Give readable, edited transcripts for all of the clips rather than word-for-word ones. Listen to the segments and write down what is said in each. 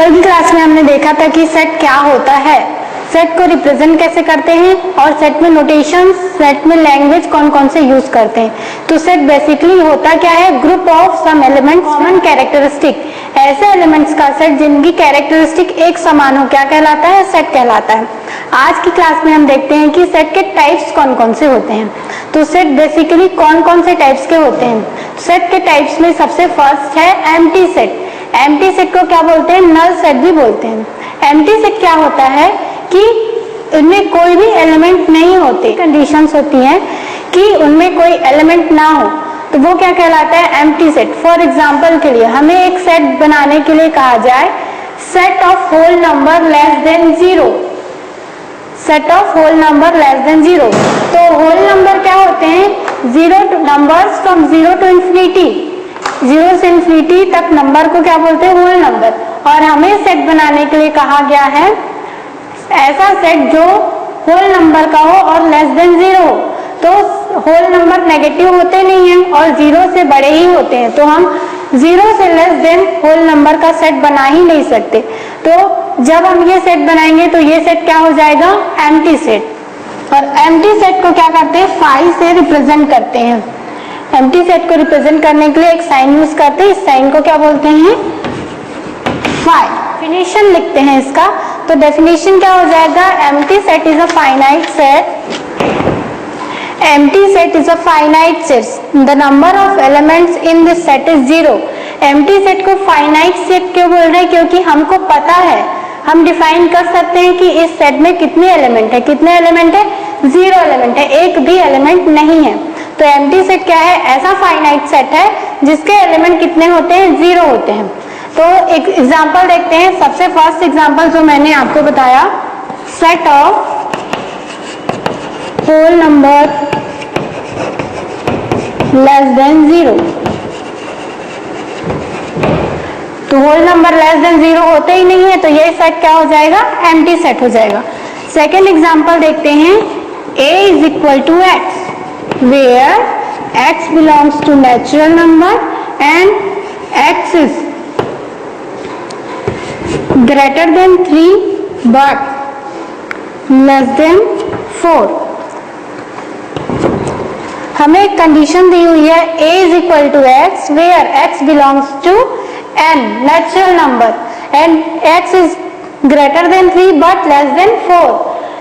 कल की क्लास में हमने देखा था कि सेट क्या होता है, सेट को रिप्रेजेंट कैसे करते हैं और सेट में नोटेशन, सेट में लैंग्वेज कौन कौन से यूज करते हैं। तो सेट बेसिकली होता क्या है, group of some elements common characteristic, ऐसे एलिमेंट्स का सेट जिनकी कैरेक्टरिस्टिक एक समान हो, क्या कहलाता है, सेट कहलाता है। आज की क्लास में हम देखते हैं कि सेट के टाइप्स कौन कौन से होते हैं। तो सेट बेसिकली कौन कौन से टाइप्स के होते हैं। सेट के टाइप्स में सबसे फर्स्ट है एम्प्टी सेट। एम्प्टी सेट को क्या बोलते हैं, नल सेट भी बोलते हैं। एम्प्टी सेट क्या होता है कि उनमें कोई भी एलिमेंट नहीं होते, कंडीशंस होती हैं कि उनमें कोई एलिमेंट ना हो, तो वो क्या कहलाता है, एम्प्टी सेट। फॉर एग्जांपल के लिए हमें एक सेट बनाने के लिए कहा जाए set of whole number less than 0, set of whole number less than 0। तो होल नंबर क्या होते हैं, zero numbers from 0 to infinity, 0 से इंफिनिटी तक नंबर को क्या बोलते हैं, होल नंबर। और हमें सेट बनाने के लिए कहा गया है ऐसा सेट जो होल नंबर का हो और लेस देन 0 हो। तो होल नंबर नेगेटिव होते नहीं हैं और 0 से बड़े ही होते हैं, तो हम 0 से लेस देन होल नंबर का सेट बना ही नहीं सकते। तो जब हम ये सेट बनाएंगे तो ये सेट क्या हो जाएगा, एम्प्टी सेट। और एम्प्टी सेट को क्या करते हैं, फाई से रिप्रेजेंट करते हैं। एम्प्टी सेट को रिप्रेजेंट करने के लिए एक साइन यूज करते हैं, इस साइन को क्या बोलते हैं, फाई। डेफिनेशन लिखते हैं इसका, तो डेफिनेशन क्या हो जाएगा, empty set is a finite set, empty set is a finite set, the number of elements in this set is 0। Empty set को फाइनाइट सेट क्यों बोल रहे हैं, क्योंकि हमको पता है, हम डिफाइन कर सकते हैं कि इस सेट में कितने एलिमेंट है, कितने एलिमेंट है, 0 एलिमेंट है, एक भी एलिमेंट नहीं है। तो एम्प्टी सेट क्या है, ऐसा फाइनाइट सेट है जिसके एलिमेंट कितने होते हैं, 0 होते हैं। तो एक एग्जांपल देखते हैं। सबसे फर्स्ट एग्जांपल जो मैंने आपको बताया, set of whole number less than 0। तो होल नंबर लेस देन 0 होते ही नहीं है, तो ये सेट क्या हो जाएगा, एम्प्टी सेट हो जाएगा। सेकेंड एग्जांपल देखते हैं, a is equal to x where x belongs to natural number and x is greater than 3 but less than 4। हमें एक कंडीशन दी हुई है, a is equal to x where x belongs to n natural number and x is greater than 3 but less than 4।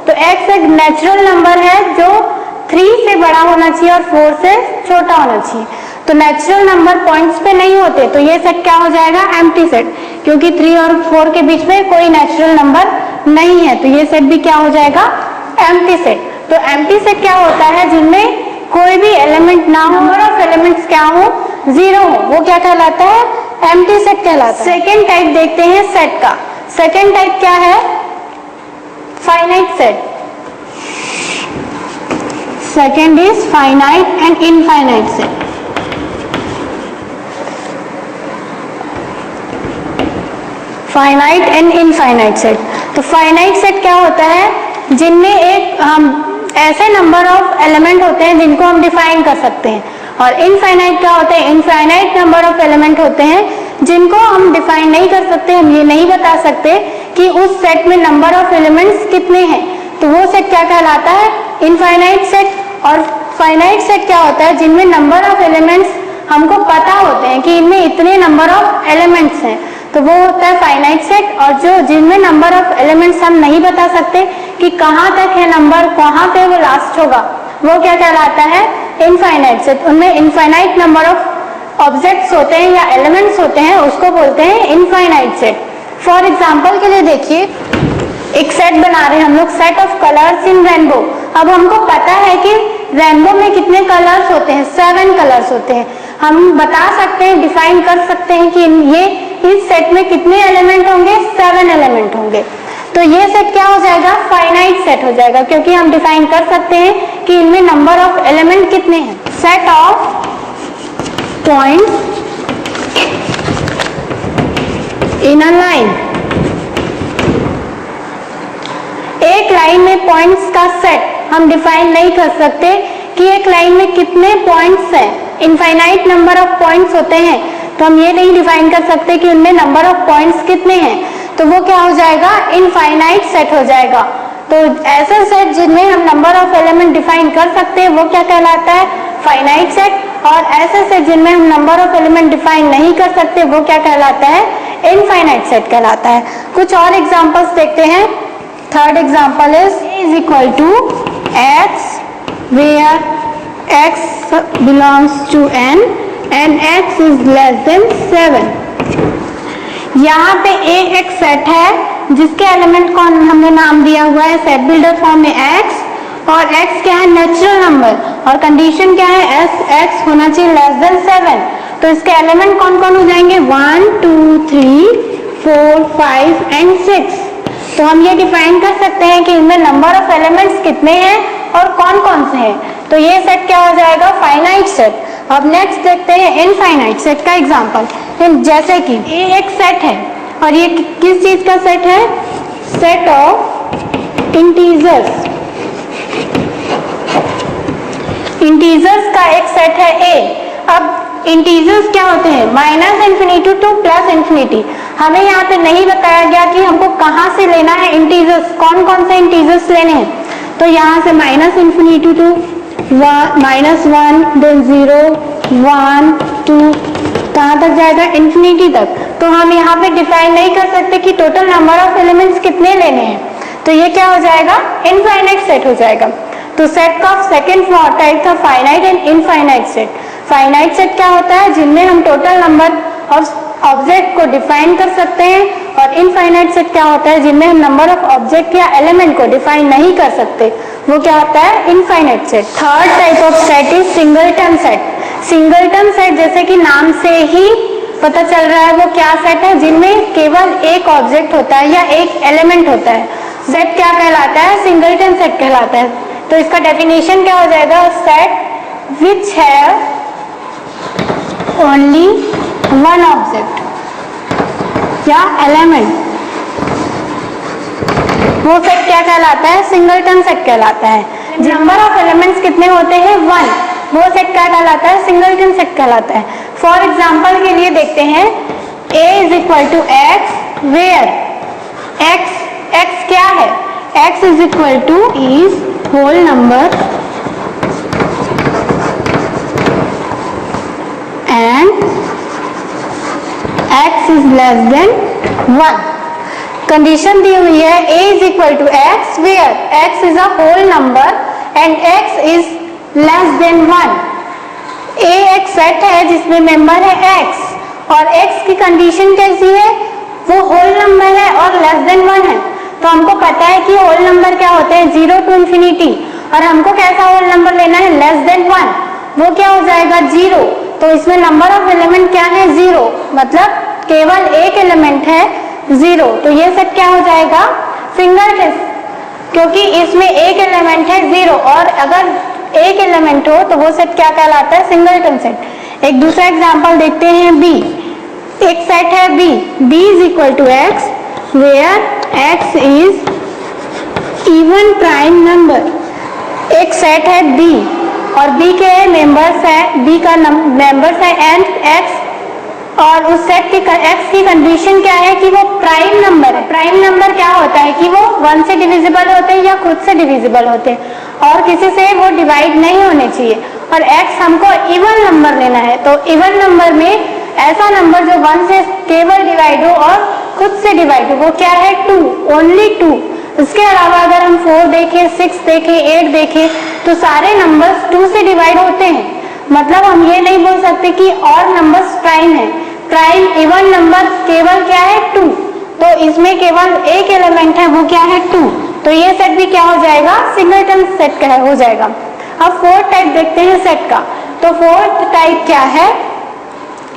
तो x एक natural number है जो 3 से बड़ा होना चाहिए और 4 से छोटा होना चाहिए। तो नेचुरल नंबर पॉइंट्स पे नहीं होते, तो ये सेट क्या हो जाएगा, एम्प्टी सेट, क्योंकि 3 और 4 के बीच में कोई नेचुरल नंबर नहीं है, तो ये सेट भी क्या हो जाएगा, एम्प्टी सेट। तो एम्प्टी सेट क्या होता है, जिनमें कोई भी एलिमेंट ना हो, नंबर ऑफ एलिमेंट्स क्या हो, 0 हो, वो क्या कहलाता है, एम्प्टी सेट कहलाता है। सेकेंड टाइप देखते हैं सेट का। सेकेंड टाइप क्या है, finite set. Second is finite and infinite set. Finite and infinite set. तो फाइनाइट सेट क्या होता है, जिनमें एक ऐसे नंबर ऑफ एलिमेंट होते हैं जिनको हम डिफाइन कर सकते हैं। और इनफाइनाइट क्या होते हैं, इनफाइनाइट नंबर ऑफ एलिमेंट होते हैं जिनको हम डिफाइन नहीं कर सकते, हम ये नहीं बता सकते कि उस सेट में नंबर ऑफ एलिमेंट्स कितने हैं, तो वो सेट क्या कहलाता है, इनफाइनाइट सेट। और फाइनाइट सेट क्या होता है, जिनमें नंबर ऑफ एलिमेंट्स हमको पता होते हैं कि इनमें इतने नंबर ऑफ एलिमेंट्स हैं, तो वो होता है फाइनाइट सेट। और जो जिनमें नंबर ऑफ एलिमेंट्स हम नहीं बता सकते कि कहाँ तक है नंबर, कहाँ पे वो लास्ट होगा, वो क्या कहलाता है, इनफाइनाइट सेट। उनमें इनफाइनाइट नंबर ऑफ ऑब्जेक्ट्स होते हैं या एलिमेंट्स होते हैं, उसको बोलते हैं इनफाइनाइट सेट। फॉर एग्जाम्पल के लिए देखिए, एक सेट बना रहे हैं हम लोग, set of colours in rainbow. अब हमको पता है कि रेनबो में कितने कलर्स होते हैं, 7 कलर्स होते हैं। हम बता सकते हैं, डिफाइन कर सकते हैं कि ये इस सेट में कितने एलिमेंट होंगे, 7 एलिमेंट होंगे। तो ये सेट क्या हो जाएगा, फाइनाइट सेट हो जाएगा, क्योंकि हम डिफाइन कर सकते हैं कि इनमें नंबर ऑफ एलिमेंट कितने हैं। Set of points in a line, एक लाइन में पॉइंट्स का सेट हम डिफाइन नहीं कर सकते कि एक लाइन में कितने पॉइंट्स हैं। इनफाइनाइट नंबर ऑफ पॉइंट्स होते हैं, तो हम ये नहीं डिफाइन कर सकते कि उनमें नंबर ऑफ पॉइंट्स कितने हैं। तो वो क्या हो जाएगा, इनफाइनाइट सेट हो जाएगा। तो ऐसे सेट जिनमें हम नंबर ऑफ एलिमेंट डिफाइन कर सकते हैं वो क्या कहलाता है, फाइनाइट सेट। और ऐसे सेट जिनमें हम नंबर ऑफ एलिमेंट डिफाइन नहीं कर सकते वो क्या कहलाता है, इनफाइनाइट सेट कहलाता है। कुछ और एग्जांपल्स देखते हैं। Third example is equal to x where x belongs to n and x is less than 7। यहाँ पे एक सेट है जिसके एलिमेंट को हमने नाम दिया हुआ है सेट बिल्डर फॉर्म में x, और x क्या है, नेचुरल नंबर, और कंडीशन क्या है, x होना चाहिए लेस देन 7। तो इसके एलिमेंट कौन कौन हो जाएंगे, 1 2 3 4 5 एंड 6। तो हम ये डिफाइन कर सकते हैं कि इनमें नंबर ऑफ एलिमेंट्स कितने हैं और कौन कौन से हैं। तो ये सेट क्या हो जाएगा, फाइनाइट सेट। अब नेक्स्ट देखते हैं इनफाइनाइट सेट का एग्जांपल। जैसे कि ये एक सेट है और ये किस चीज का सेट है, सेट ऑफ इंटीजर्स। इंटीजर्स का एक सेट है A। अब इंटीजर्स क्या होते हैं, minus infinity two plus infinity. हमें यहाँ पे नहीं बताया गया कि हमको कहाँ से लेना है इंटीजर्स, कौन कौन से इंटीजर्स लेने हैं। तो यहाँ से माइनस इन्फिनिटी टू -1 देन 0 1 2 कहाँ तक जाएगा, इन्फिनिटी तक। तो हम यहाँ पे डिफाइन नहीं कर सकते कि टोटल नंबर ऑफ एलिमेंट्स कितने लेने हैं। तो ये क्या हो जाएगा, इनफाइनाइट सेट हो जाएगा। तो सेट का सेकंड टाइप था finite and infinite set. Finite set क्या होता है, जिनमें हम टोटल नंबर ऑफ ऑब्जेक्ट को डिफाइन कर सकते हैं, और इनफाइनाइट सेट क्या होता है, जिनमें हम नंबर ऑफ ऑब्जेक्ट या एलिमेंट को डिफाइन नहीं कर सकते, वो क्या होता है, infinite set. Third type of set is singleton set. Singleton set जैसे कि नाम से ही पता चल रहा है वो क्या सेट है, जिनमें केवल एक ऑब्जेक्ट होता है या एक एलिमेंट होता है। सेट क्या कहलाता है, सिंगलटन सेट कहलाता है। तो इसका डेफिनेशन क्या हो जाएगा, set which have only one object या एलिमेंट, वो सेट क्या कहलाता है, सिंगलटन सेट कहलाता है। नंबर ऑफ एलिमेंट्स कितने होते हैं, 1, वो सेट क्या कहलाता है, सिंगलटन सेट कहलाता है। फॉर एग्जाम्पल के लिए देखते हैं, a is equal to x where x क्या है, x is equal to is whole number and x is less than 1। Condition दी हुई है a is equal to x where x is a whole number and x is less than 1। a एक set है जिसमें member है x, और x की condition कैसी है, वो होल नंबर है और लेस देन 1 है। तो हमको पता है कि होल नंबर क्या होते हैं, 0 टू इंफिनिटी, और हमको कैसा होल नंबर लेना है, लेस देन 1। वो क्या हो जाएगा, 0। तो इसमें नंबर ऑफ एलिमेंट क्या है, 0, मतलब केवल एक एलिमेंट है 0। तो ये सेट क्या हो जाएगा, सिंगलटन, क्योंकि इसमें एक एलिमेंट है 0, और अगर एक एलिमेंट हो तो वो सेट क्या कहलाता है, सिंगलटन सेट। एक दूसरा एग्जांपल देखते हैं, B। एक सेट है B is equal to x where x is even prime number. एक सेट है B और B के मेंबर्स है, B का मेंबर्स है एंड x, और उस सेट की x की कंडीशन क्या है कि वो प्राइम नंबर है। प्राइम नंबर क्या होता है कि वो 1 से डिविजिबल होते हैं या खुद से डिविजिबल होते हैं, और किसी से वो डिवाइड नहीं होने चाहिए। और x हमको इवन नंबर लेना है, तो इवन नंबर में ऐसा नंबर जो 1 से केवल डिवाइड हो और खुद से डिवाइड हो, वो क्या है, 2, ओनली 2। इसके अलावा अगर हम 4 देखें, 6 देखें, 8 देखें, तो सारे नंबर्स 2 से डिवाइड होते हैं। मतलब हम ये नहीं बोल सकते कि और नंबर्स प्राइम है। प्राइम इवन नंबर केवल क्या है, 2। तो इसमें केवल एक एलिमेंट है, वो क्या है, 2। तो ये सेट भी क्या हो जाएगा, सिंगलटन सेट हो जाएगा। अब फोर्थ टाइप देखते हैं सेट का। तो फोर्थ टाइप क्या है,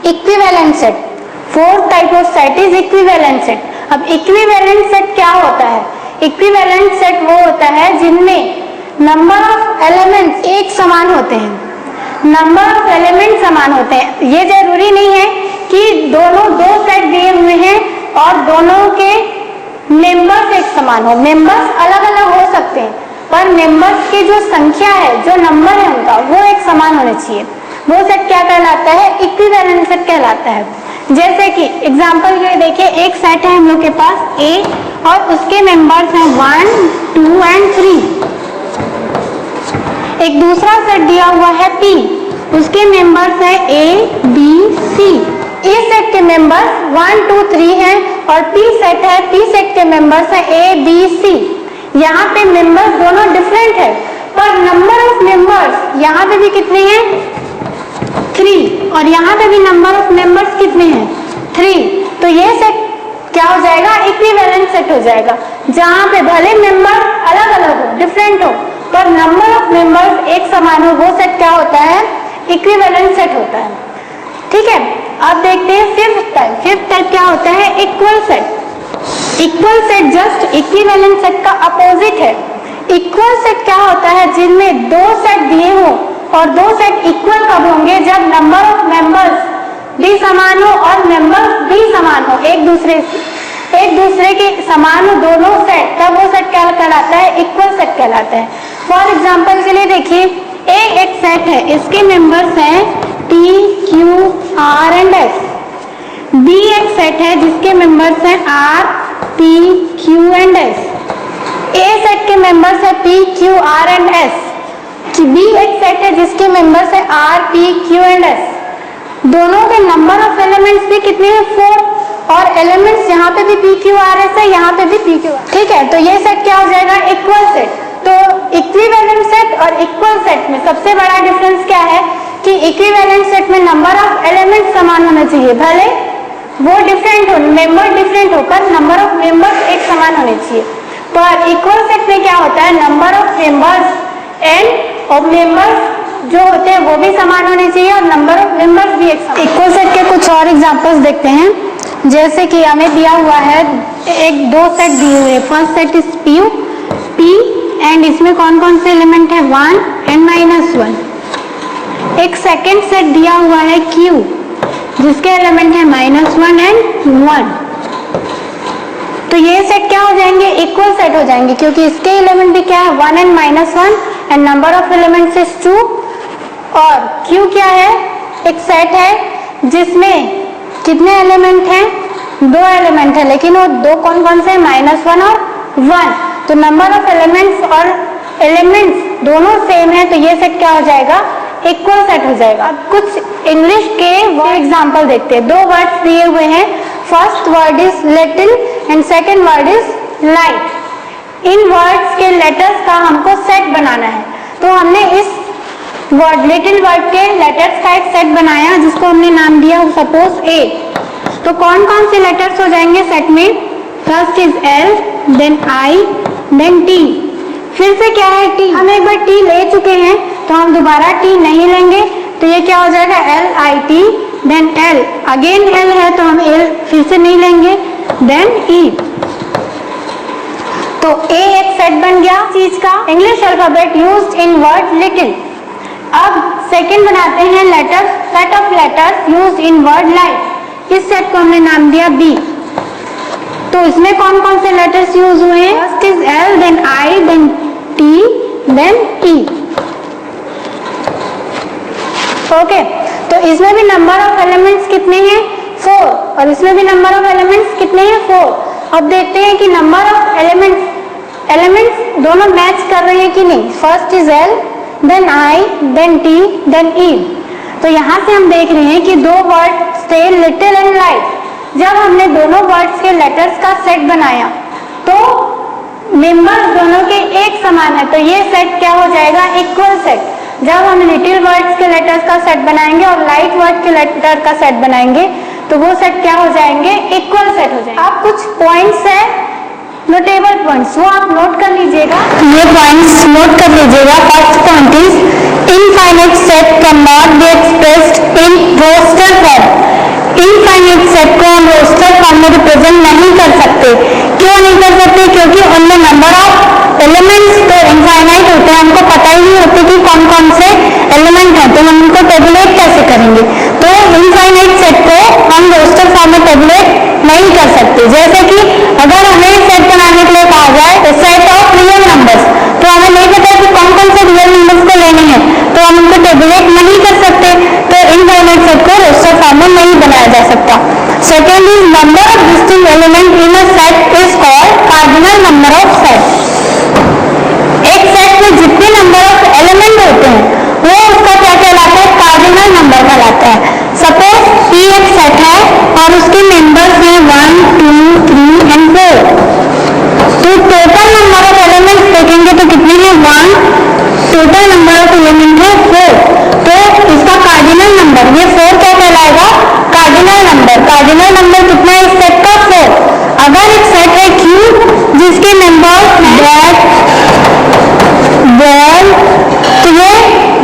equivalent set. Fourth type of set is equivalent set. अब इक्विवेलेंट सेट क्या होता है, इक्विवेलेंट सेट वो होता है जिनमें नंबर ऑफ एलिमेंट्स एक समान होते हैं। नंबर ऑफ एलिमेंट समान होते हैं। ये जरूरी नहीं है कि दोनों दो सेट दिए हुए हैं और दोनों के मेंबर्स एक समान हो। मेंबर्स अलग अलग हो सकते हैं, पर मेंबर्स की जो संख्या है, जो नंबर है उनका, वो एक समान होना चाहिए। वो सेट क्या कहलाता है, इक्विवेलेंट सेट कहलाता है। जैसे कि एग्जांपल के लिए देखिए, एक सेट है हम लोग के पास ए और उसके मेंबर्स हैं 1, 2 एंड 3। एक दूसरा सेट दिया हुआ है पी, उसके मेंबर्स हैं ए, बी, सी। ए सेट के मेंबर्स 1, 2, 3 हैं और पी सेट है, पी सेट के मेंबर्स हैं ए, बी, सी। यहाँ पे मेंबर्स दोनों डिफरेंट है, पर नंबर ऑफ मेंबर्स यहाँ पे भी कितने हैं 3 और यहाँ पे भी नंबर ऑफ मेंबर्स कितने हैं 3। तो ये सेट क्या हो जाएगा, इक्विवेलेंट सेट हो जाएगा, जहाँ पे भले मेंबर अलग अलग हो, डिफरेंट हो, पर नंबर ऑफ मेंबर्स एक समान हो, वो सेट क्या होता है, इक्विवेलेंट सेट होता है। ठीक है, अब देखते हैं फिफ्थ टाइप। फिफ्थ टाइप क्या होता है, equal set. Equal set just equivalent set का अपोजिट है। इक्वल सेट क्या होता है, जिनमें दो सेट दिए हो और दो सेट इक्वल कब होंगे, जब नंबर ऑफ मेंबर्स भी समान हो और मेंबर्स भी समान हो, एक दूसरे के समान हो दोनों सेट, तब वो सेट क्या कहलाता है, इक्वल सेट कहलाता है। फॉर एग्जाम्पल के लिए देखिए, ए एक सेट है, इसके मेंबर्स हैं T, Q, R and S. B एक सेट है जिसके मेंबर्स हैं R, P, Q and S. A set के मेंबर्स है P, Q, R and S. B एक सेट है जिसके मेंबर्स है R, P, Q and S. दोनों के नंबर ऑफ एलिमेंट्स भी कितने हैं 4 और एलिमेंट्स यहाँ पे भी पी, क्यू, आर, एस है, यहाँ पे भी पी, क्यू, आर। ठीक है, तो ये सेट क्या हो जाएगा, इक्वल सेट। तो इक्विवेलेंट सेट और इक्वल सेट में सबसे बड़ा डिफरेंस क्या है कि इक्विवेलेंट सेट में नंबर ऑफ एलिमेंट्स समान होना चाहिए, भले वो डिफरेंट हो, मेंबर डिफरेंट होकर नंबर ऑफ मेंबर्स एक समान होने चाहिए। पर इक्वल सेट में क्या होता है, number of members end of members जो होते हैं वो भी समान होने चाहिए और नंबर ऑफ मेंबर्स भी एक समान। इक्वल सेट के कुछ और एग्जांपल्स देखते हैं, जैसे कि हमें दिया हुआ है एक दो सेट दिए हुए, first set is P and इसमें कौन कौन से एलिमेंट है 1 एंड -1। एक सेकेंड सेट दिया हुआ है Q जिसके एलिमेंट है -1 एंड 1। तो ये सेट क्या हो जाएंगे, इक्वल सेट हो जाएंगे, क्योंकि इसके एलिमेंट भी क्या है 1 and -1 and number of elements is 2। और Q क्या है, एक सेट है जिसमें कितने एलिमेंट हैं, 2 एलिमेंट है, लेकिन वो दो कौन कौन से -1 और 1। तो नंबर ऑफ एलिमेंट्स और एलिमेंट्स दोनों सेम है, तो ये सेट क्या हो जाएगा, इक्वल सेट हो जाएगा। अब कुछ इंग्लिश के एग्जांपल देखते हैं। 2 वर्ड्स दिए हुए हैं, first word is little and second word is light. In words के लेटर्स का हमको सेट बनाना है, तो हमने इस वर्ड लिटिल वर्ड के लेटर्स का एक सेट बनाया जिसको हमने नाम दिया सपोज ए। तो कौन कौन से लेटर्स हो जाएंगे सेट में, first is L, then I, then T. फिर से क्या है टी, हम एक बार टी ले चुके हैं तो हम दोबारा टी नहीं लेंगे, तो ये क्या हो जाएगा L I T, then L, again L है तो हम एल फिर से नहीं लेंगे, देन ई। तो ए एक सेट बन गया चीज का, English alphabet used in word little. अब सेकंड बनाते हैं letters, set of letters used in word light. इस सेट को हमने नाम दिया बी। तो इसमें कौन कौन से लेटर्स यूज हुए हैं, first is L, then I, then T, then E. Okay, तो इसमें भी नंबर ऑफ एलिमेंट्स कितने हैं 4 और इसमें भी नंबर ऑफ एलिमेंट्स कितने हैं 4। अब देखते हैं कि नंबर ऑफ एलिमेंट्स दोनों मैच कर रहे हैं कि नहीं। First is L, then I, then T, then E. तो यहाँ से हम देख रहे हैं कि 2 वर्ड थे लिटिल एंड लाइट। जब हमने दोनों वर्ड्स के लेटर्स का सेट बनाया तो मेंबर्स दोनों के एक समान है, तो ये सेट क्या हो जाएगा, इक्वल सेट। जब हम लिटिल वर्ड्स के लेटर्स का सेट बनाएंगे और लाइट वर्ड के लेटर का सेट बनाएंगे तो वो सेट क्या हो जाएंगे, इक्वल सेट हो जाएंगे। अब कुछ पॉइंट्स है, नोटेबल पॉइंट्स, वो आप नोट कर लीजिएगा, ये पॉइंट्स नोट कर लीजिएगा। First point is infinite set can not be expressed in roster form. Infinite set को हम रोस्टर फॉर्म में रिप्रेजेंट नहीं कर सकते। क्यों नहीं कर सकते, क्योंकि उनमें नंबर ऑफ एलिमेंट्स तो इनफाइनाइट होते हैं, हमको पता ही नहीं होते कि कौन कौन से एलिमेंट हैं, तो हम उनको टेबुलेट कैसे करेंगे। तो इनफाइनाइट सेट को हम रोस्टर फॉर्म में टेबुलेट नहीं कर सकते। जैसे कि अगर हमें सेट बनाने के लिए कहा जाए सेट ऑफ रियल नंबर्स, तो हमें नहीं पता कि कौन कौन से रियल नंबर्स को लेने हैं, तो हम उनको टेबुलेट नहीं कर सकते। तो इनफाइनाइट सेट को रोस्टर फॉर्म में नहीं बनाया जा सकता। Number of set. एक सेट में जितने नंबर ऑफ एलिमेंट होते हैं वो उसका क्या कहलाता है, कार्डिनल नंबर कहलाता है। सपोज P एक सेट है और उसके मेंबर्स हैं 1 2 3 एंड 4, तो टोटल नंबर ऑफ एलिमेंट्स देखेंगे तो कितने हैं 1, टोटल नंबर ऑफ एलिमेंट है 4, तो इसका कार्डिनल नंबर ये 4 क्या कहलाएगा, कार्डिनल नंबर। कार्डिनल नंबर कितना है इस सेट का 4। अगर एक सेट है Q जिसके मेंबर्स बैट बॉल, तो ये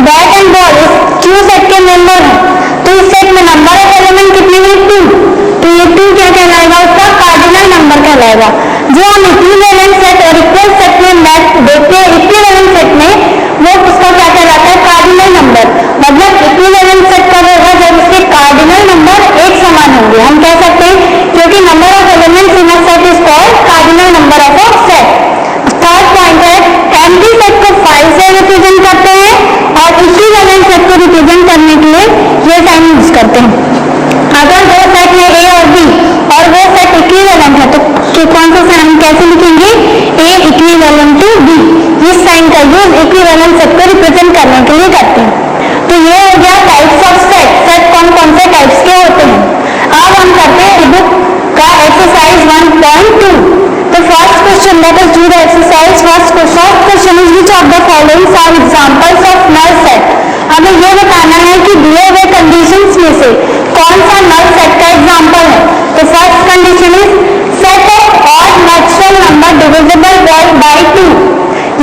बैट एंड बॉल इस Q सेट के मेंबर हैं, तो इस सेट में नंबर ऑफ एलिमेंट कितने हैं 2, तो ये 2 क्या कहलाएगा, उसका कार्डिनल नंबर कहलाएगा। जो हम इक्विवेलेंट सेट और इक्वल सेट में मैच देखते हैं, इक्विवेलेंट सेट में वो उसका क्या कहलाता है, कार्डिनल नंबर। मतलब इक्विवेलेंट सेट कब होगा, जब उसके कार्डिनल नंबर एक समान होंगे। हम कह सकते हैं क्योंकि number of elements in a set is called cardinal number of a set. Third point है एम्प्टी सेट को 5 से रिप्रेजेंट करते हैं और इक्विवेलेंट सेट को रिप्रेजेंट करने के लिए ये साइन यूज करते हैं। अगर दो सेट है A और B और वो सेट इक्विवेलेंट है तो कौन सा साइन कैसे लिखेंगे, A इक्विवेलेंट टू B। इस साइन का यूज इक्विवेलेंट सेट को रिप्रेजेंट करने के लिए करते हैं। तो ये हो गया टाइप्स ऑफ सेट, सेट कौन कौन से टाइप्स के होते हैं। अब हम करते हैं बुक का एक्सरसाइज 1.2। तो first question, let us do the exercise. First question is which of the following are examples of null set. हमें ये बताना है कि दिए हुए कंडीशंस में से कौन सा नल सेट का एग्जांपल है। तो first condition is set of odd natural number divisible by 2।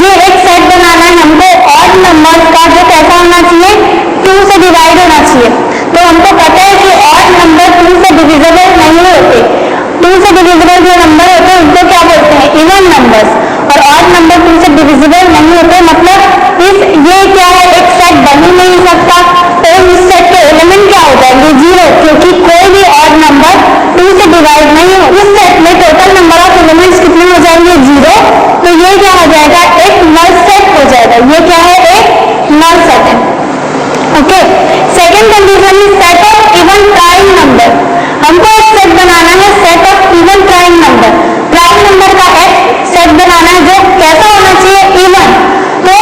ये एक सेट बनाना है हमको ऑड नंबर का जो कैसा होना चाहिए, 2 से डिवाइड होना चाहिए। तो हमको पता है कि ऑड नंबर 2 से डिविजिबल नहीं होते। 2 से डिविजिबल जो नंबर होते हैं उनको क्या बोलते हैं, इवन नंबर्स। और ऑड नंबर 2 से डिविजिबल नहीं होते, मतलब ये क्या है, एक सेट बन ही नहीं सकता। तो इस सेट के एलिमेंट क्या हो जाएंगे, 0, क्योंकि कोई भी ऑड नंबर 2 से डिवाइड नहीं हो। इस सेट में टोटल नंबर ऑफ एलिमेंट्स कितने हो जाएंगे, 0। तो ये क्या हो जाएगा, एक नल सेट हो जाएगा। ये क्या है, एक नल सेट है। Okay, second condition is set of even prime number. हमको एक सेट बनाना है set of even prime number. Prime number का एक सेट बनाना है जो कैसा होना चाहिए, इवन। तो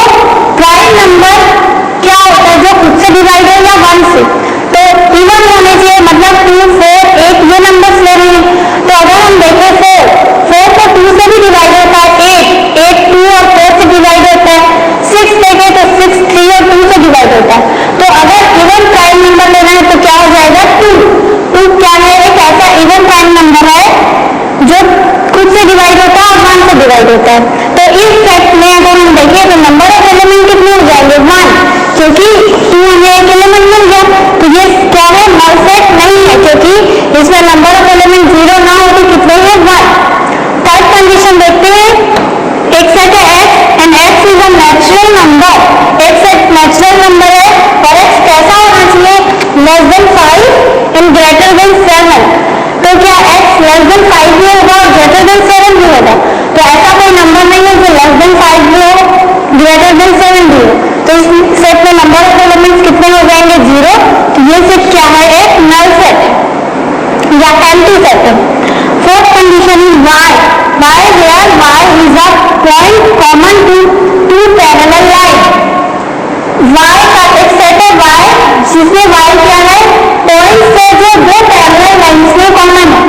प्राइम नंबर क्या होता है, जो खुद से डिवाइड हो या 1 से, तो इवन होने चाहिए। मतलब 2 4 8 ये नंबर्स ले रहे हैं। तो अगर हम देखें 4 तो 2 से भी डिवाइड होता है, 8 2 और 4 से डिवाइड होता है। 6 देखें तो 6 3 और 2 से डिवाइड होता है। तो अगर इवन प्राइम नंबर लेना है तो क्या हो जाएगा, 2 क्या है, एक ऐसा इवन प्राइम नंबर है जो खुद से डिवाइड होता है और 1 से डिवाइड होता है। तो इस सेट में अगर हम देखें तो नंबर ऑफ एलिमेंट कितने हो जाएंगे, 1, क्योंकि 2 हमें एक एलिमेंट मिल गया। तो ये क्या है, नल सेट नहीं है, क्योंकि इसमें नंबर ऑफ एलिमेंट 0 ना हो तो कितने हैं, 1। थर्ड कंडीशन देखते हैं, एक सेट है x and x is a natural number. एक सेट नेचुरल नंबर है और x कैसा होना चाहिए, less than 5 and greater than 7। तो क्या x लेस देन 5 भी होगा और ग्रेटर देन 7 भी होगा। तो ऐसा कोई नंबर नहीं है जो लेस देन 5 भी हो ग्रेटर देन 7 भी हो। तो इस सेट में नंबर ऑफ एलिमेंट्स कितने हो जाएंगे, 0। तो ये सेट क्या है, एक नल सेट है या एम्प्टी सेट है। Fourth condition is y where y is a point common to 2 parallel line. y का एक सेट है y जिसमें y क्या है, पॉइंट से जो 2 पैरेलल लाइंस में कॉमन है।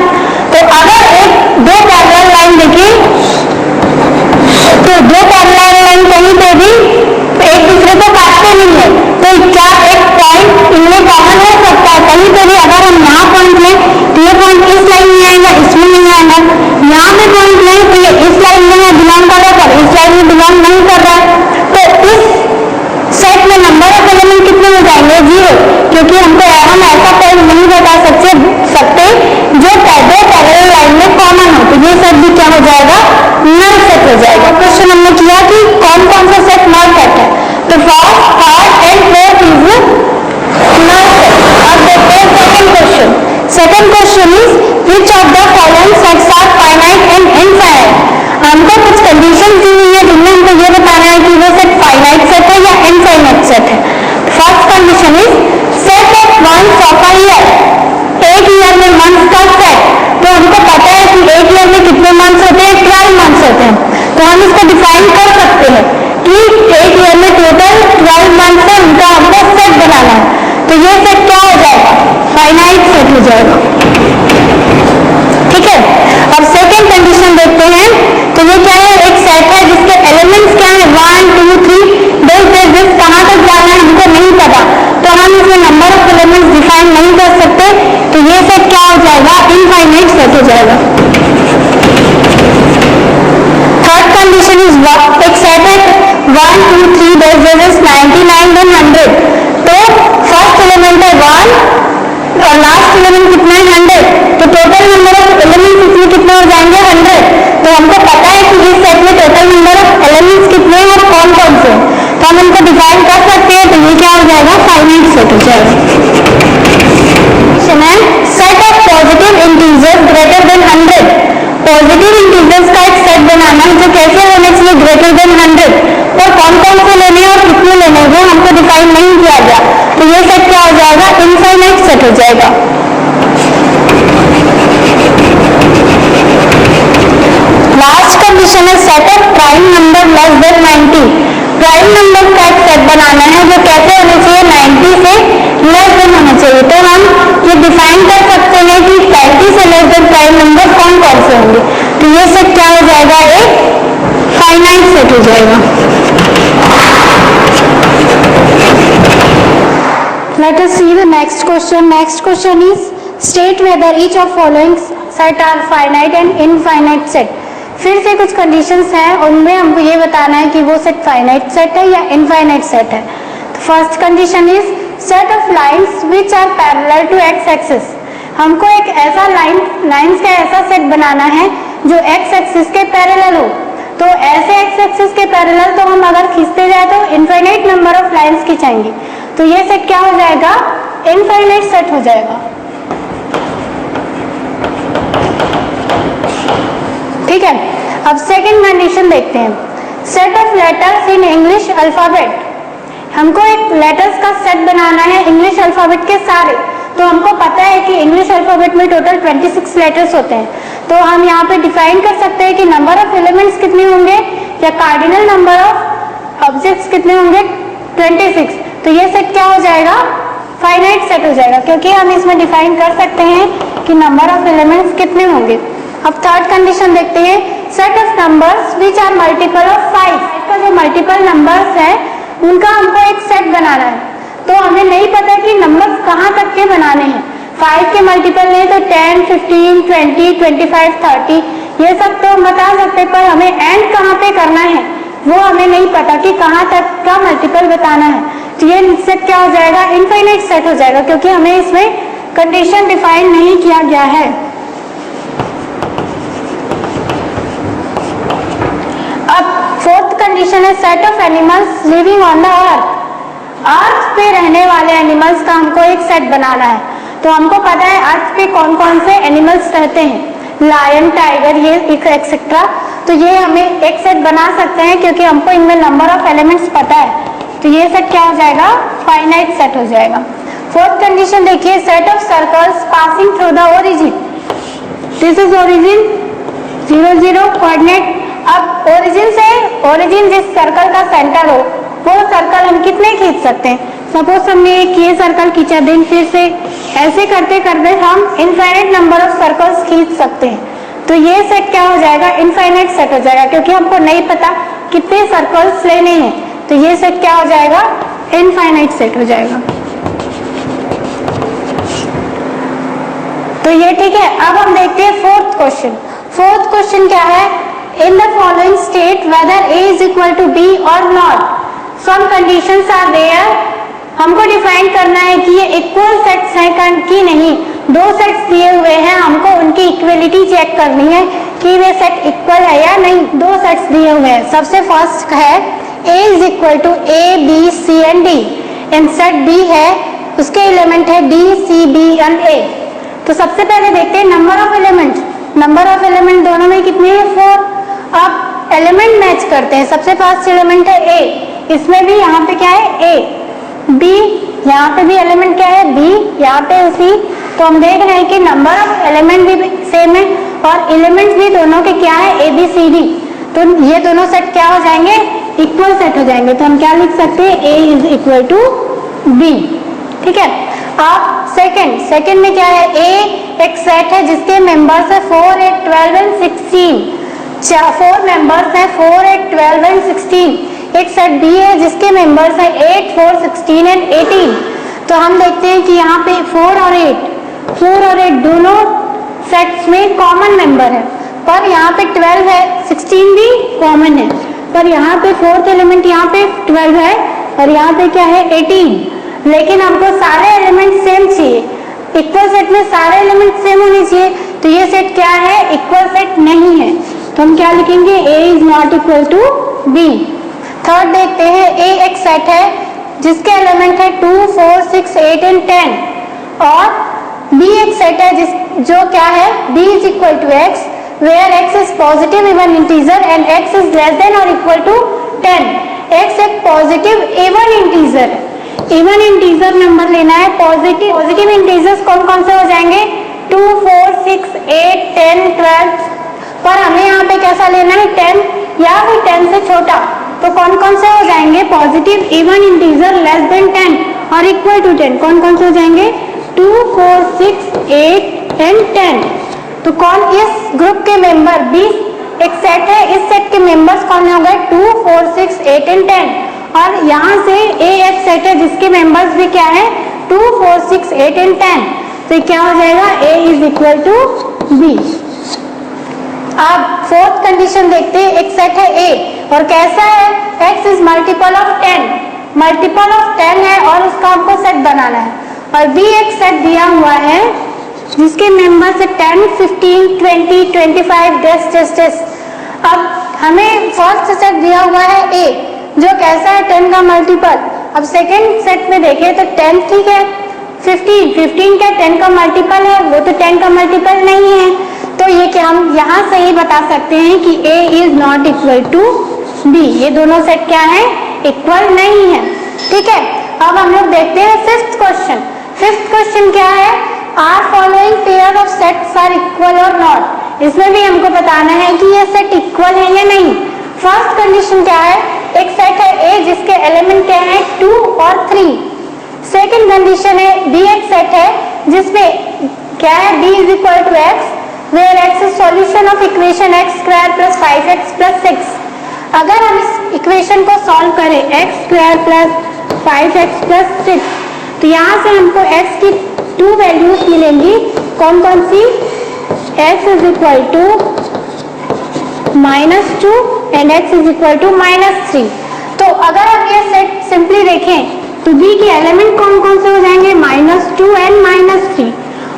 तो अगर एक 2 पैरेलल लाइन देखिए तो 2 पैरेलल लाइन कहीं पे भी एक दूसरे को काटते नहीं है, तो क्या एक पॉइंट इनमें कॉमन हो सकता है। कहीं पे भी अगर हम यहाँ पॉइंट लें तो ये पॉइंट इस लाइन में आएगा, इसमें नहीं आएगा। यहाँ पे पॉइंट लें तो ये इस लाइन में बिलोंग कर रहा है पर इस लाइन में बिलोंग नहीं कर रहा है। तो इस सेट में नंबर ऑफ एलिमेंट कितने हो जाएंगे, 0, क्योंकि हम ऐसा पॉइंट नहीं बता सकते जो 2 पैरेलल लाइन में कॉमन हो। तो ये सेट भी क्या हो जाएगा, नल सेट हो जाएगा। क्वेश्चन हमने किया कि कौन कौन सा सेट नल सेट है। तो first, third and fourth is null set. अब देखते हैं second question. Second question is which of the following sets are finite and infinite. हमको कुछ कंडीशन दी हुई है जिनमें हमको ये बताना है कि वो सेट फाइनाइट सेट है या इनफाइनाइट सेट है। First condition is set of months of a year. एक ईयर में मंथ्स का सेट। तो हमको पता है कि एक ईयर में कितने मंथ्स होते हैं, 12 मंथ्स होते हैं। जाएगा। ठीक है, अब सेकेंड कंडीशन देखते हैं। तो ये क्या है, एक सेट है जिसके एलिमेंट्स क्या है 1 2 3 दिस कहाँ तक जाना है हमको नहीं पता, तो हम इसमें नंबर ऑफ एलिमेंट्स डिफाइन नहीं कर सकते, तो ये सेट क्या हो जाएगा, इनफाइनाइट सेट हो जाएगा। थर्ड कंडीशन इज एक सेट है 1 2 3 दिस 99 then 100, तो फर्स्ट एलिमेंट है 1 और लास्ट एलिमेंट कितना है 100, तो टोटल नंबर ऑफ एलिमेंट्स इसमें कितने हो जाएंगे 100। तो हमको पता है कि इस सेट में टोटल नंबर ऑफ एलिमेंट्स कितने हैं और कौन कौन से, तो हम इनको डिफाइन कर सकते हैं, तो ये क्या हो जाएगा, फाइनाइट सेट हो जाएगा। Set of positive integers greater than 100, positive integers का एक सेट बनाना है जो कैसे होने चाहिए, ग्रेटर देन 100, और कौन कौन से लेने हैं और कितने लेने हैं वो हमको डिफाइन नहीं किया गया, तो ये सेट क्या हो जाएगा, इनफाइनाइट सेट हो जाएगा। लास्ट कंडीशन है set of prime number less then 90, prime number का एक सेट बनाना है जो कैसे होने चाहिए, 90 से लेस देन होना चाहिए, तो हम ये डिफाइन कर सकते हैं कि 30 से लेस देन प्राइम नंबर कौन कौन से होंगे, तो ये सेट क्या हो जाएगा, एक फाइनाइट सेट हो जाएगा। Let us see the next question. Next question is state whether each of following set are finite and infinite set. फिर से कुछ कंडीशंस हैं, उनमें हमको ये बताना है कि वो सेट फाइनाइट सेट है या इनफाइनाइट सेट है। तो first condition is set of lines which are parallel to x axis, हमको एक ऐसा लाइंस का ऐसा सेट बनाना है जो एक्स एक्सिस के पैरेलल हो, तो ऐसे एक्स एक्सिस के पैरेलल तो हम अगर खींचते जाए तो इनफाइनाइट नंबर ऑफ लाइंस खींचेंगे, तो ये सेट क्या हो जाएगा, इनफाइनाइट सेट हो जाएगा। ठीक है, अब सेकंड कंडीशन देखते हैं, set of letters in English alphabet, हमको एक लेटर्स का सेट बनाना है इंग्लिश अल्फाबेट के सारे, तो हमको पता है कि इंग्लिश अल्फाबेट में टोटल 26 लेटर्स होते हैं, तो हम यहाँ पे डिफाइन कर सकते हैं कि नंबर ऑफ एलिमेंट्स कितने होंगे या कार्डिनल नंबर ऑफ ऑब्जेक्ट्स कितने होंगे 26, तो ये सेट क्या हो जाएगा, फाइनाइट सेट हो जाएगा, क्योंकि हम इसमें डिफाइन कर सकते हैं कि नंबर ऑफ एलिमेंट्स कितने होंगे। अब थर्ड कंडीशन देखते हैं, set of numbers which are multiple of 5, का जो मल्टीपल नंबर्स है उनका हमको एक सेट बनाना है, तो हमें नहीं पता कि नंबर्स कहाँ तक के बनाने हैं, 5 के मल्टीपल नहीं तो 10 15 20 25 30 ये सब तो हम बता सकते, पर हमें एंड कहाँ पे करना है वो हमें नहीं पता कि कहाँ तक का मल्टीपल बताना है, तो ये सेट क्या हो जाएगा, इनफाइनाइट सेट हो जाएगा, क्योंकि हमें इसमें कंडीशन डिफाइन नहीं किया गया है। अब फोर्थ कंडीशन है set of animals living on the earth पे रहने वाले एनिमल्स का हमको एक सेट बनाना है, तो हमको पता है अर्थ पे कौन कौन से एनिमल्स रहते हैं, लायन टाइगर ये एक्सेट्रा, तो ये हमें एक सेट बना सकते हैं क्योंकि हमको इनमें नंबर ऑफ एलिमेंट्स पता है, तो ये सेट क्या हो जाएगा, फाइनाइट सेट हो जाएगा। फोर्थ कंडीशन देखिए, set of circles passing through the origin, this is origin 0 0 coordinate, अब ओरिजिन जिस सर्कल का सेंटर हो वो सर्कल हम कितने खींच सकते हैं, सपोज हमने एक ये सर्कल खींचा, देन फिर से ऐसे करते करते हम इनफाइनाइट नंबर ऑफ सर्कल्स खींच सकते हैं, तो ये सेट क्या हो जाएगा, इनफाइनाइट सेट हो जाएगा, क्योंकि हमको नहीं पता कितने सर्कल्स लेने हैं, तो ये सेट क्या हो जाएगा, इनफाइनाइट सेट हो जाएगा। तो ये ठीक है। अब हम देखते हैं फोर्थ क्वेश्चन। फोर्थ क्वेश्चन क्या है, in the following state whether A is equal to B और not, some conditions are there, हमको डिफाइन करना है कि ये इक्वल सेट्स हैं कि नहीं, दो सेट्स दिए हुए हैं, हमको उनकी इक्वलिटी चेक करनी है कि वे सेट इक्वल है या नहीं, दो सेट्स दिए हुए हैं। सबसे फर्स्ट है A is equal to A B C and D, in set B है उसके एलिमेंट है D C B and A, तो सबसे पहले देखते हैं number of element, number of element दोनों में कितने हैं 4, अब एलिमेंट मैच करते हैं, सबसे फर्स्ट एलिमेंट है A, इसमें भी यहाँ पे क्या है A, B यहाँ पे भी एलिमेंट क्या है B, यहाँ पे C, तो हम देख रहे हैं कि नंबर ऑफ एलिमेंट भी सेम है और एलिमेंट भी दोनों के क्या है A B C D, तो ये दोनों सेट क्या हो जाएंगे, इक्वल सेट हो जाएंगे, तो हम क्या लिख सकते हैं A is equal to B। ठीक है। अब सेकंड में क्या है, ए एक सेट है जिसके मेंबर्स है 4, 8, 12 एंड 16। 4 मेंबर्स है 4, 8, 12 एंड 16। एक सेट बी है जिसके मेंबर्स है 8, 4, 16 एंड 18। तो हम देखते हैं कि यहाँ पे 4 और 8 दोनों सेट्स में कॉमन मेंबर है, पर यहाँ पे 12 है, 16 भी कॉमन है, पर यहाँ पे फोर्थ एलिमेंट यहाँ पे 12 है और यहाँ पे क्या है 18। लेकिन हमको सारे एलिमेंट सेम चाहिए, इक्वल सेट में सारे एलिमेंट सेम होने चाहिए। तो ये सेट क्या है, इक्वल सेट नहीं है, तो हम क्या लिखेंगे, A is not equal to B। Third देखते हैं, A एक सेट है जिसके एलिमेंट है 2, 4, 6, 8 एंड 10 और B एक सेट है जो क्या है, B is equal to X where X is positive even integer and X is less than or equal to 10। X एक पॉजिटिव इवन इंटीजर है, इवन इंटीजर नंबर लेना है। पॉजिटिव इंटीजर्स कौन कौन से हो जाएंगे, 2, 4, 6, 8, 10, 12, पर हमें यहाँ पे कैसा लेना है, 10 या फिर 10 से छोटा। तो कौन कौन से हो जाएंगे, positive even integer less than 10 और इक्वल टू 10, कौन कौन से हो जाएंगे, 2, 4, 6, 8 एंड 10। तो कौन इस ग्रुप के मेंबर, 20 एक सेट है, इस सेट के मेंबर्स कौन हो गए, 2, 4, 6, 8 एंड 10। और यहाँ से A एक सेट है जिसके मेंबर्स भी क्या है, 2, 4, 6, 8 एंड 10। तो क्या हो जाएगा, A is equal to B। अब फोर्थ कंडीशन देखते हैं, एक सेट है A और कैसा है, X is multiple of 10, multiple of 10 है और उसका हमको सेट बनाना है। और B एक सेट दिया हुआ है जिसके मेंबर्स है 10, 15, 20, 25, 10। अब हमें फर्स्ट सेट दिया हुआ है A जो कैसा है, 10 का मल्टीपल। अब सेकंड सेट में देखें तो 10 ठीक है, 15 क्या 10 का मल्टीपल है, वो तो 10 का मल्टीपल नहीं है। तो ये क्या हम यहाँ से ही बता सकते हैं कि A is not equal to B, ये दोनों सेट क्या है, इक्वल नहीं है। ठीक है, अब हम लोग देखते हैं फिफ्थ क्वेश्चन क्या है, are following pair of sets are equal और नॉट। इसमें भी हमको बताना है कि ये सेट इक्वल है या नहीं। फर्स्ट कंडीशन क्या है, एक सेट है A जिसके एलिमेंट क्या है, 2 और 3। सेकंड कंडीशन है B एक सेट है जिसमें क्या है, B is equal to X where X is solution of equation x square plus 5x plus 6। अगर हम इस इक्वेशन को सॉल्व करें x square plus 5x plus 6, तो यहाँ से हमको x की 2 वैल्यूज मिलेंगी, कौन कौन सी, x is equal to -2 and x is equal to -3। तो अगर हम ये सेट सिंपली देखें तो B के एलिमेंट कौन कौन से हो जाएंगे, -2 एंड -3।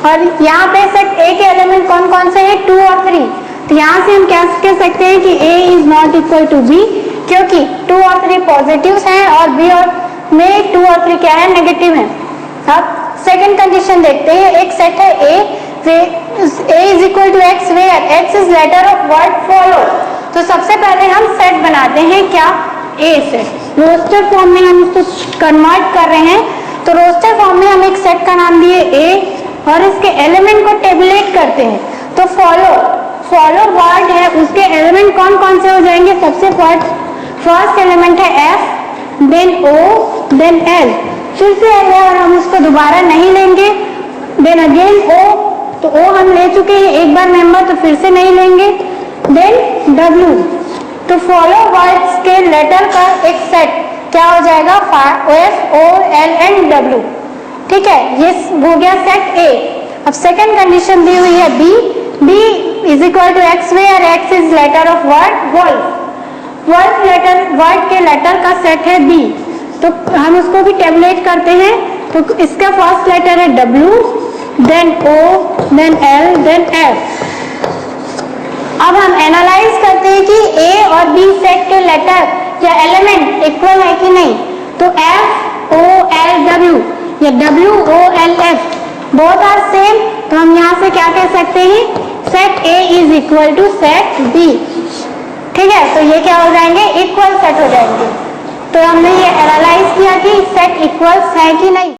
और यहाँ पे सेट A के एलिमेंट कौन कौन से हैं, 2 और 3। तो यहाँ से हम क्या कह सकते हैं कि A is not equal to B, क्योंकि 2 और 3 पॉजिटिव्स हैं और B और में 2 और 3 क्या है, नेगेटिव है। अब सेकंड कंडीशन देखते हैं, एक सेट है A is equal to X where X is letter of word follow. तो सबसे पहले हम सेट बनाते हैं, क्या, A सेट। रोस्टर फॉर्म में हम इसको कन्वर्ट कर रहे हैं, तो रोस्टर फॉर्म में हम एक सेट का नाम दिए A और इसके एलिमेंट को टेबुलेट करते हैं। तो फॉलो वर्ड है, उसके एलिमेंट कौन कौन से हो जाएंगे, सबसे फर्स्ट एलिमेंट है F, then O, then L, फिर से L है और हम उसको दोबारा नहीं लेंगे, देन अगेन O, तो O हम ले चुके हैं एक बार मेंबर, तो फिर से नहीं लेंगे, देन W। तो फॉलो वर्ड्स के लेटर का एक सेट क्या हो जाएगा, F, O, L and W। ठीक है, ये हो गया सेट A। अब सेकंड कंडीशन दी हुई है B is equal to X where X is letter of word wolf. Word के लेटर का सेट है B, तो हम उसको भी टेबुलेट करते हैं। तो इसका फर्स्ट लेटर है W, then O, then L, then F। अब हम एनालाइज करते हैं कि A और B सेट के लेटर या एलिमेंट इक्वल है कि नहीं। तो F, O, L, W या W, O, L, F both are same, तो हम यहाँ से क्या कह सकते हैं, set A is equal to set B। ठीक है, तो ये क्या हो जाएंगे, इक्वल सेट हो जाएंगे। तो हमने ये एनालाइज किया कि सेट इक्वल्स है कि नहीं।